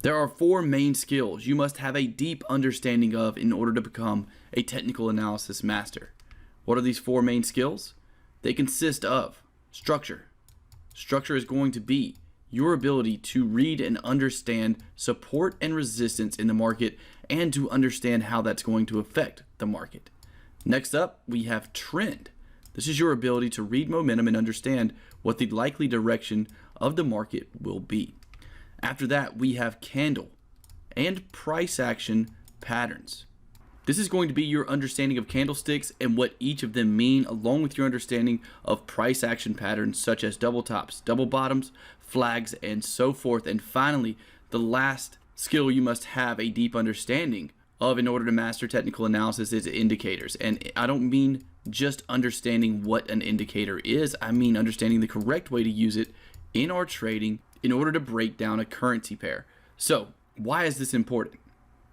There are four main skills you must have a deep understanding of in order to become a technical analysis master. What are these four main skills? They consist of structure. Structure is going to be your ability to read and understand support and resistance in the market and to understand how that's going to affect the market. Next up, we have trend. This is your ability to read momentum and understand what the likely direction of the market will be. After that, we have candle and price action patterns. This is going to be your understanding of candlesticks and what each of them mean, along with your understanding of price action patterns such as double tops, double bottoms, flags, and so forth. And finally, the last skill you must have a deep understanding of in order to master technical analysis is indicators. And I don't mean just understanding what an indicator is, I mean understanding the correct way to use it in our trading in order to break down a currency pair. So, why is this important?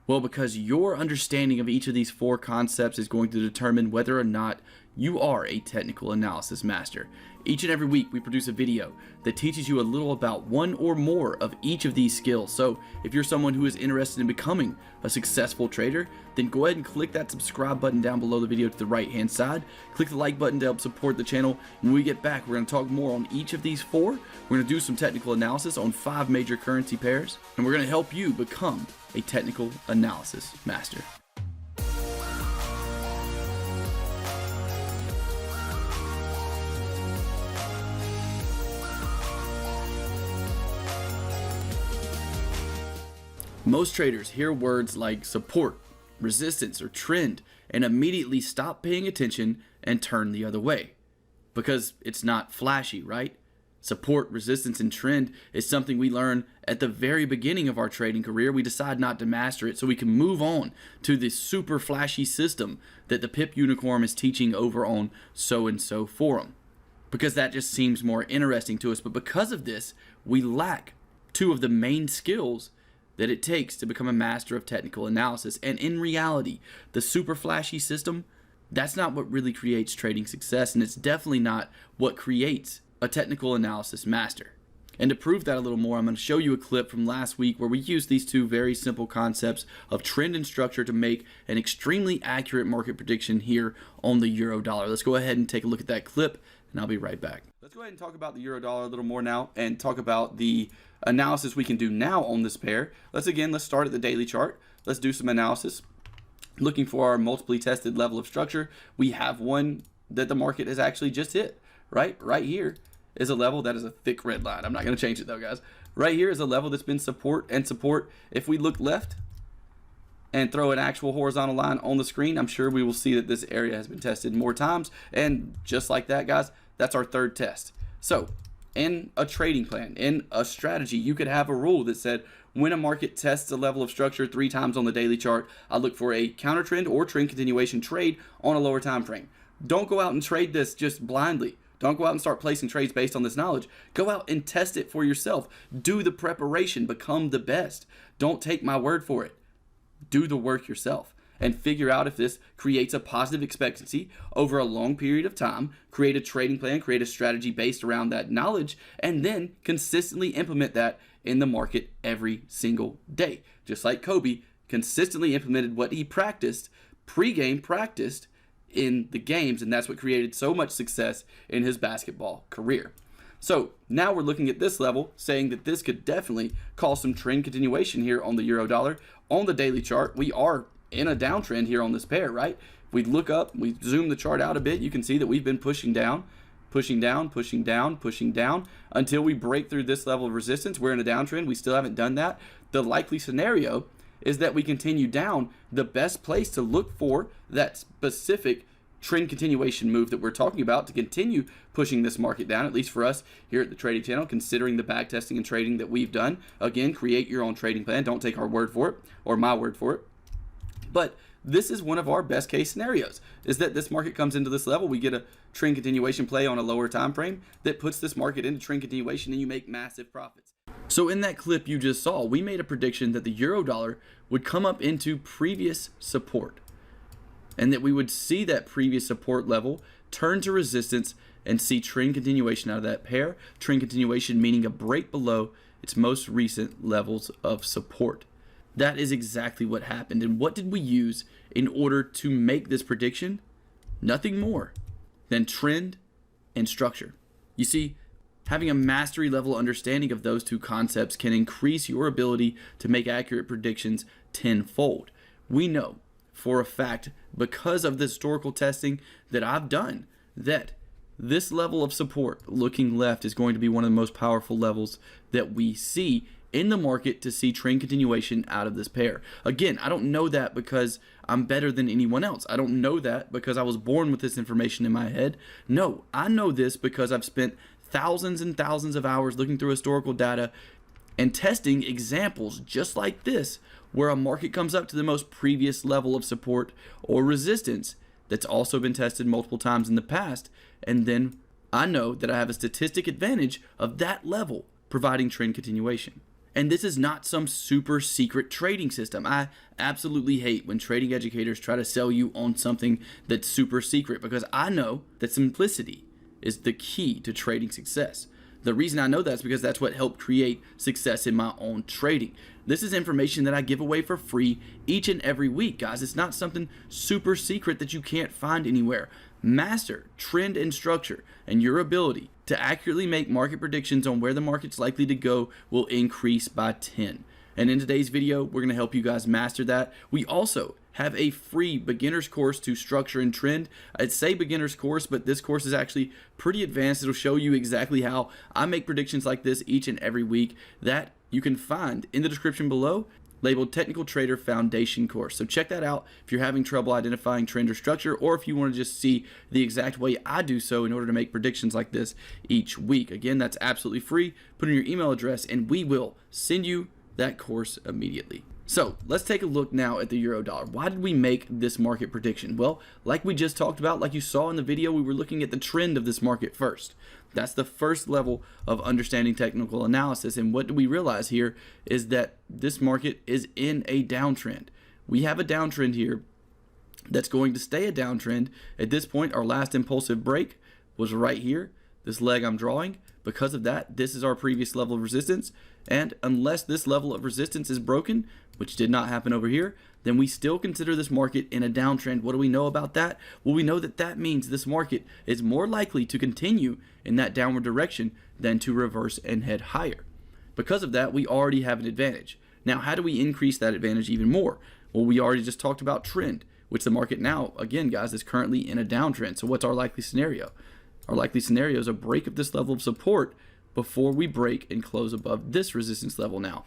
Well, because your understanding of each of these four concepts is going to determine whether or not you are a technical analysis master. Each and every week we produce a video that teaches you a little about one or more of each of these skills. So if you're someone who is interested in becoming a successful trader, then go ahead and click that subscribe button down below the video to the right hand side. Click the like button to help support the channel. When we get back, we're going to talk more on each of these four. We're going to do some technical analysis on 5 major currency pairs, and we're going to help you become a technical analysis master. Most traders hear words like support, resistance, or trend and immediately stop paying attention and turn the other way because it's not flashy, right? Support, resistance, and trend is something we learn at the very beginning of our trading career. We decide not to master it so we can move on to this super flashy system that the Pip Unicorn is teaching over on So-and-So Forum, because that just seems more interesting to us. But because of this, we lack 2 of the main skills that it takes to become a master of technical analysis. And in reality, the super flashy system, that's not what really creates trading success, and it's definitely not what creates a technical analysis master. And to prove that a little more, I'm going to show you a clip from last week where we used these 2 very simple concepts of trend and structure to make an extremely accurate market prediction here on the euro dollar. Let's go ahead and take a look at that clip, and I'll be right back. Let's go ahead and talk about the euro dollar a little more now and talk about the analysis we can do now on this pair. Let's start at the daily chart. Let's do some analysis. Looking for our multiply tested level of structure, we have one that the market has actually just hit. Right here is a level that is a thick red line. I'm not going to change it though, guys. Right here is a level that's been support and support. If we look left and throw an actual horizontal line on the screen, I'm sure we will see that this area has been tested more times. And just like that, guys, that's our 3rd test. So in a trading plan, in a strategy, you could have a rule that said when a market tests a level of structure 3 times on the daily chart, I look for a counter trend or trend continuation trade on a lower time frame. Don't go out and trade this just blindly. Don't go out and start placing trades based on this knowledge. Go out and test it for yourself. Do the preparation. Become the best. Don't take my word for it. Do the work yourself and figure out if this creates a positive expectancy over a long period of time. Create a trading plan, create a strategy based around that knowledge, and then consistently implement that in the market every single day. Just like Kobe consistently implemented what he practiced, pre-game practiced in the games, and that's what created so much success in his basketball career. So now we're looking at this level, saying that this could definitely cause some trend continuation here on the euro dollar. On the daily chart, we are in a downtrend here on this pair, right? If we look up, we zoom the chart out a bit, you can see that we've been pushing down, pushing down, pushing down, pushing down until we break through this level of resistance. We're in a downtrend. We still haven't done that. The likely scenario is that we continue down. The best place to look for that specific trend continuation move that we're talking about to continue pushing this market down, at least for us here at the trading channel, considering the back testing and trading that we've done. Again, create your own trading plan. Don't take our word for it or my word for it. But this is one of our best case scenarios, is that this market comes into this level, we get a trend continuation play on a lower time frame that puts this market into trend continuation, and you make massive profits. So in that clip you just saw, we made a prediction that the euro dollar would come up into previous support, and that we would see that previous support level turn to resistance and see trend continuation out of that pair. Trend continuation meaning a break below its most recent levels of support. That is exactly what happened. And what did we use in order to make this prediction? Nothing more than trend and structure. You see, having a mastery level understanding of those two concepts can increase your ability to make accurate predictions tenfold. We know for a fact, because of the historical testing that I've done, that this level of support looking left is going to be one of the most powerful levels that we see in the market to see trend continuation out of this pair. Again, I don't know that because I'm better than anyone else. I don't know that because I was born with this information in my head. No, I know this because I've spent thousands and thousands of hours looking through historical data and testing examples just like this, where a market comes up to the most previous level of support or resistance that's also been tested multiple times in the past, and then I know that I have a statistic advantage of that level providing trend continuation. And this is not some super secret trading system. I absolutely hate when trading educators try to sell you on something that's super secret, because I know that simplicity is the key to trading success. The reason I know that is because that's what helped create success in my own trading. This is information that I give away for free each and every week, guys. It's not something super secret that you can't find anywhere. Master trend and structure, and your ability to accurately make market predictions on where the market's likely to go will increase by 10. And in today's video, we're going to help you guys master that. We also have a free beginner's course to structure and trend. I'd say beginner's course, but this course is actually pretty advanced. It'll show you exactly how I make predictions like this each and every week, that you can find in the description below, labeled Technical Trader Foundation Course. So check that out if you're having trouble identifying trend or structure, or if you want to just see the exact way I do so in order to make predictions like this each week. Again, that's absolutely free. Put in your email address and we will send you that course immediately. So let's take a look now at the euro dollar. Why did we make this market prediction? Well, like we just talked about, like you saw in the video, we were looking at the trend of this market first. That's the first level of understanding technical analysis. And what do we realize here is that this market is in a downtrend. We have a downtrend here that's going to stay a downtrend. At this point, our last impulsive break was right here, this leg I'm drawing. Because of that, this is our previous level of resistance. And unless this level of resistance is broken, which did not happen over here, then we still consider this market in a downtrend. What do we know about that? Well, we know that that means this market is more likely to continue in that downward direction than to reverse and head higher. Because of that, we already have an advantage. Now, how do we increase that advantage even more? Well, we already just talked about trend, which the market now, again, guys, is currently in a downtrend. So what's our likely scenario? Our likely scenario is a break of this level of support before we break and close above this resistance level now.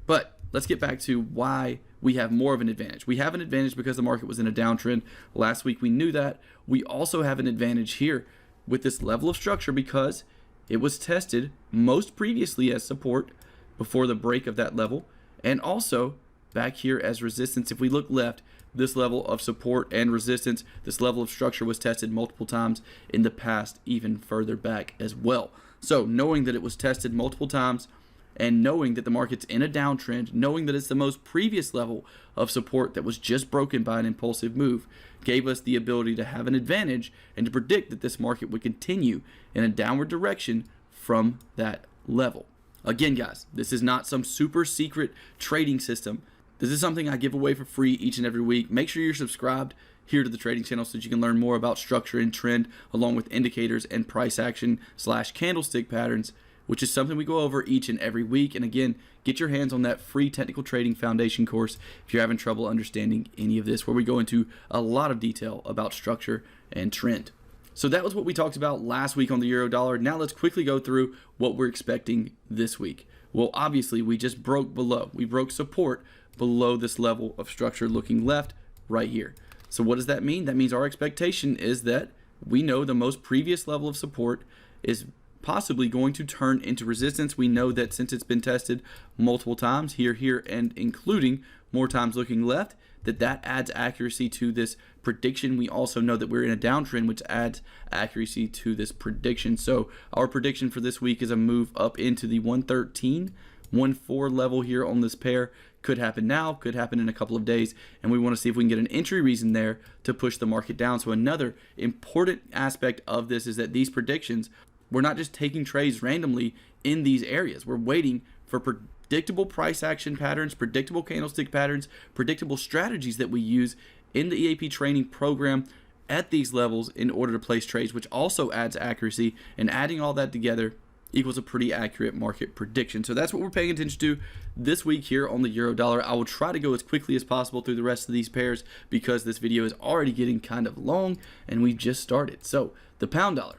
But let's get back to why we have more of an advantage. We have an advantage because the market was in a downtrend. Last week we knew that. We also have an advantage here with this level of structure because it was tested most previously as support before the break of that level, and also back here as resistance. If we look left, this level of support and resistance, this level of structure was tested multiple times in the past, even further back as well. So knowing that it was tested multiple times, and knowing that the market's in a downtrend, knowing that it's the most previous level of support that was just broken by an impulsive move, gave us the ability to have an advantage and to predict that this market would continue in a downward direction from that level. Again, guys, this is not some super secret trading system. This is something I give away for free each and every week. Make sure you're subscribed here to the trading channel so that you can learn more about structure and trend, along with indicators and price action / candlestick patterns, which is something we go over each and every week. And again, get your hands on that free Technical Trading Foundation course if you're having trouble understanding any of this, where we go into a lot of detail about structure and trend. So that was what we talked about last week on the euro dollar. Now let's quickly go through what we're expecting this week. Well, obviously we just broke below. We broke support below this level of structure looking left right here. So what does that mean? That means our expectation is that we know the most previous level of support is possibly going to turn into resistance. We know that since it's been tested multiple times here, and including more times looking left, that adds accuracy to this prediction. We also know that we're in a downtrend, which adds accuracy to this prediction. So our prediction for this week is a move up into the 113, 1.4 level here on this pair. Could happen now, could happen in a couple of days, and we want to see if we can get an entry reason there to push the market down. So another important aspect of this is that these predictions, we're not just taking trades randomly in these areas. We're waiting for predictable price action patterns, predictable candlestick patterns, predictable strategies that we use in the EAP training program at these levels in order to place trades, which also adds accuracy, and adding all that together equals a pretty accurate market prediction. So that's what we're paying attention to this week here on the euro dollar. I will try to go as quickly as possible through the rest of these pairs because this video is already getting kind of long and we've just started. So the pound dollar.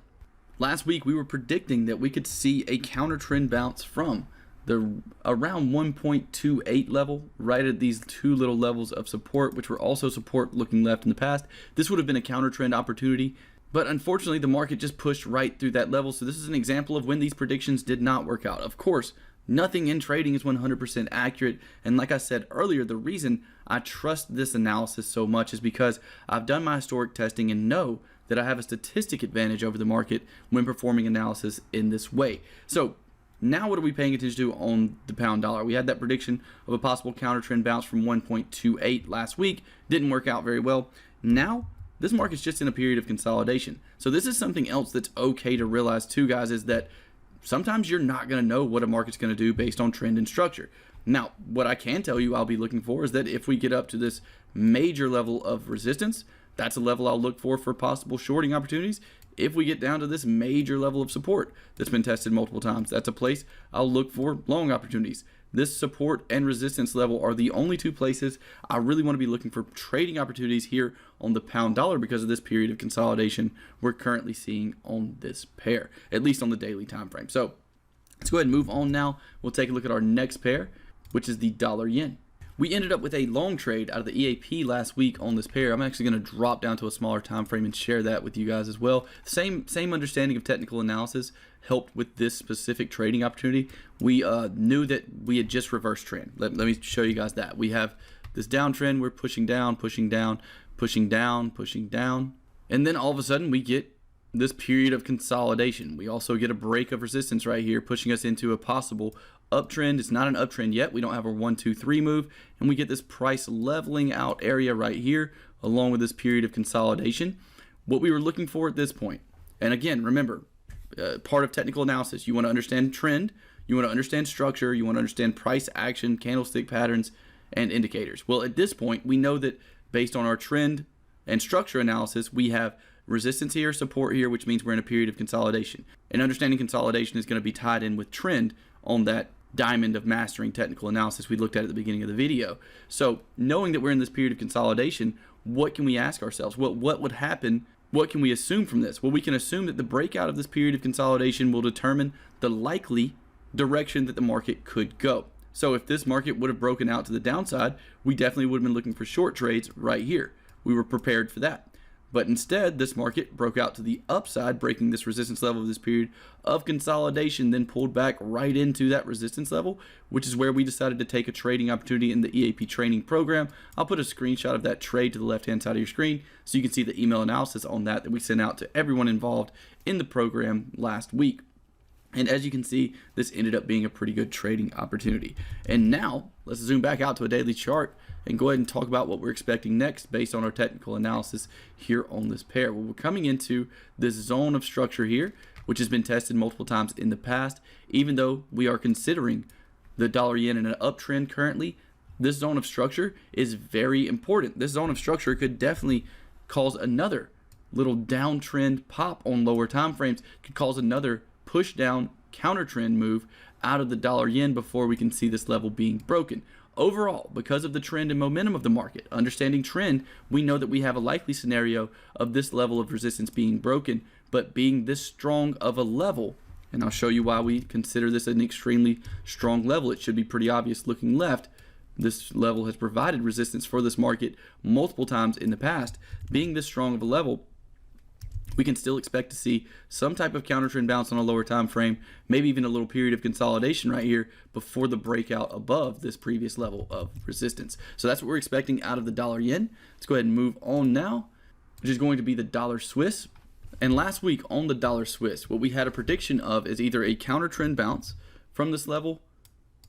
Last week we were predicting that we could see a counter trend bounce from the around 1.28 level, right at these two little levels of support, which were also support looking left in the past. This would have been a counter trend opportunity, but unfortunately the market just pushed right through that level. So this is an example of when these predictions did not work out. Of course, nothing in trading is 100% accurate, and like I said earlier, the reason I trust this analysis so much is because I've done my historic testing and know that I have a statistic advantage over the market when performing analysis in this way. So now what are we paying attention to on the pound dollar? We had that prediction of a possible counter trend bounce from 1.28 last week. Didn't work out very well. Now this market's just in a period of consolidation. So this is something else that's okay to realize too, guys, is that sometimes you're not going to know what a market's going to do based on trend and structure. Now, what I can tell you I'll be looking for is that if we get up to this major level of resistance, that's a level I'll look for possible shorting opportunities. If we get down to this major level of support that's been tested multiple times, that's a place I'll look for long opportunities. This support and resistance level are the only two places I really want to be looking for trading opportunities here on the pound dollar because of this period of consolidation we're currently seeing on this pair, at least on the daily time frame. So let's go ahead and move on now. We'll take a look at our next pair, which is the dollar yen. We ended up with a long trade out of the EAP last week on this pair. I'm actually going to drop down to a smaller time frame and share that with you guys as well. Same understanding of technical analysis helped with this specific trading opportunity. We knew that we had just reversed trend. Let me show you guys that. We have this downtrend. We're pushing down, pushing down, pushing down, pushing down. And then all of a sudden we get this period of consolidation. We also get a break of resistance right here, pushing us into a possible uptrend. It's not an uptrend yet. We don't have a 1, 2, 3 move, and we get this price leveling out area right here along with this period of consolidation. What we were looking for at this point, and again, remember, part of technical analysis, you want to understand trend, you want to understand structure, you want to understand price action, candlestick patterns, and indicators. Well, at this point, we know that based on our trend and structure analysis, we have resistance here, support here, which means we're in a period of consolidation. And understanding consolidation is going to be tied in with trend on that diamond of mastering technical analysis we looked at the beginning of the video. So knowing that we're in this period of consolidation, what can we ask ourselves? What would happen? What can we assume from this? Well, we can assume that the breakout of this period of consolidation will determine the likely direction that the market could go. So if this market would have broken out to the downside, we definitely would have been looking for short trades right here. We were prepared for that. But instead, this market broke out to the upside, breaking this resistance level of this period of consolidation, then pulled back right into that resistance level, which is where we decided to take a trading opportunity in the EAP training program. I'll put a screenshot of that trade to the left-hand side of your screen so you can see the email analysis on that we sent out to everyone involved in the program last week. And as you can see, this ended up being a pretty good trading opportunity. And now, let's zoom back out to a daily chart and go ahead and talk about what we're expecting next based on our technical analysis here on this pair. Well, we're coming into this zone of structure here, which has been tested multiple times in the past. Even though we are considering the dollar yen in an uptrend currently, this zone of structure is very important. This zone of structure could definitely cause another little downtrend pop on lower time frames, could cause another push down counter trend move out of the dollar yen before we can see this level being broken. Overall, because of the trend and momentum of the market, understanding trend, we know that we have a likely scenario of this level of resistance being broken, but being this strong of a level, and I'll show you why we consider this an extremely strong level. It should be pretty obvious looking left. This level has provided resistance for this market multiple times in the past. Being this strong of a level, we can still expect to see some type of counter trend bounce on a lower time frame, maybe even a little period of consolidation right here before the breakout above this previous level of resistance. So that's what we're expecting out of the dollar yen. Let's go ahead and move on now, which is going to be the dollar Swiss. And last week on the dollar Swiss, what we had a prediction of is either a counter trend bounce from this level,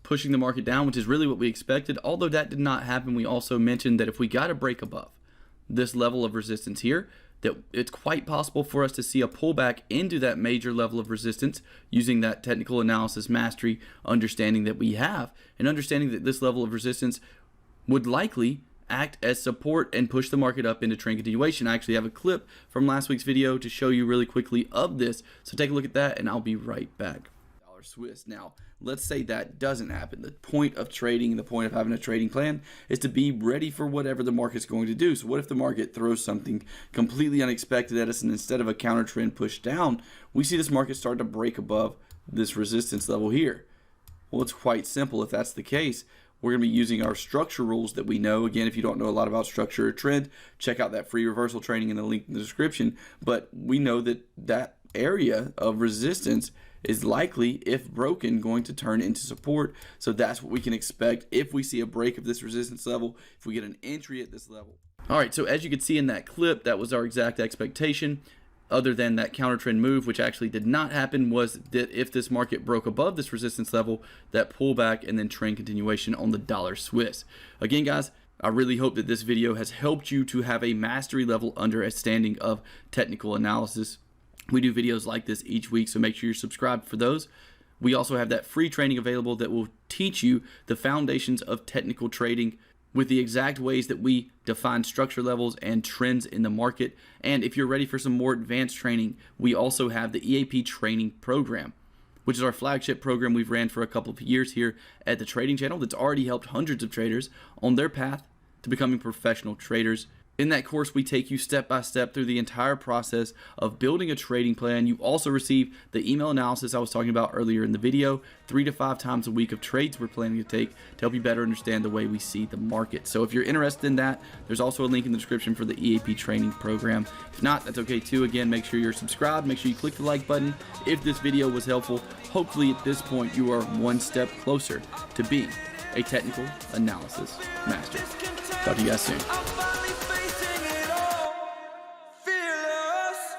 pushing the market down, which is really what we expected. Although that did not happen, we also mentioned that if we got a break above this level of resistance here, that it's quite possible for us to see a pullback into that major level of resistance using that technical analysis mastery understanding that we have, and understanding that this level of resistance would likely act as support and push the market up into trend continuation. I actually have a clip from last week's video to show you really quickly of this, so take a look at that and I'll be right back. Swiss. Now, let's say that doesn't happen. The point of trading, the point of having a trading plan is to be ready for whatever the market's going to do. So what if the market throws something completely unexpected at us, and instead of a counter trend push down, we see this market start to break above this resistance level here? Well, it's quite simple. If that's the case, we're going to be using our structure rules that we know. Again, if you don't know a lot about structure or trend, check out that free reversal training in the link in the description. But we know that that area of resistance is likely, if broken, going to turn into support. So that's what we can expect if we see a break of this resistance level, if we get an entry at this level. All right, so as you can see in that clip, that was our exact expectation. Other than that counter trend move, which actually did not happen, was that if this market broke above this resistance level, that pullback and then trend continuation on the dollar Swiss. Again, guys, I really hope that this video has helped you to have a mastery level understanding of technical analysis. We do videos like this each week, so make sure you're subscribed for those. We also have that free training available that will teach you the foundations of technical trading with the exact ways that we define structure levels and trends in the market. And if you're ready for some more advanced training, we also have the EAP training program, which is our flagship program we've ran for a couple of years here at the Trading Channel that's already helped hundreds of traders on their path to becoming professional traders. In that course, we take you step by step through the entire process of building a trading plan. You also receive the email analysis I was talking about earlier in the video, 3 to 5 times a week of trades we're planning to take to help you better understand the way we see the market. So if you're interested in that, there's also a link in the description for the EAP training program. If not, that's okay too. Again, make sure you're subscribed. Make sure you click the like button if this video was helpful. Hopefully at this point, you are one step closer to being a technical analysis master. Talk to you guys soon. Fearless.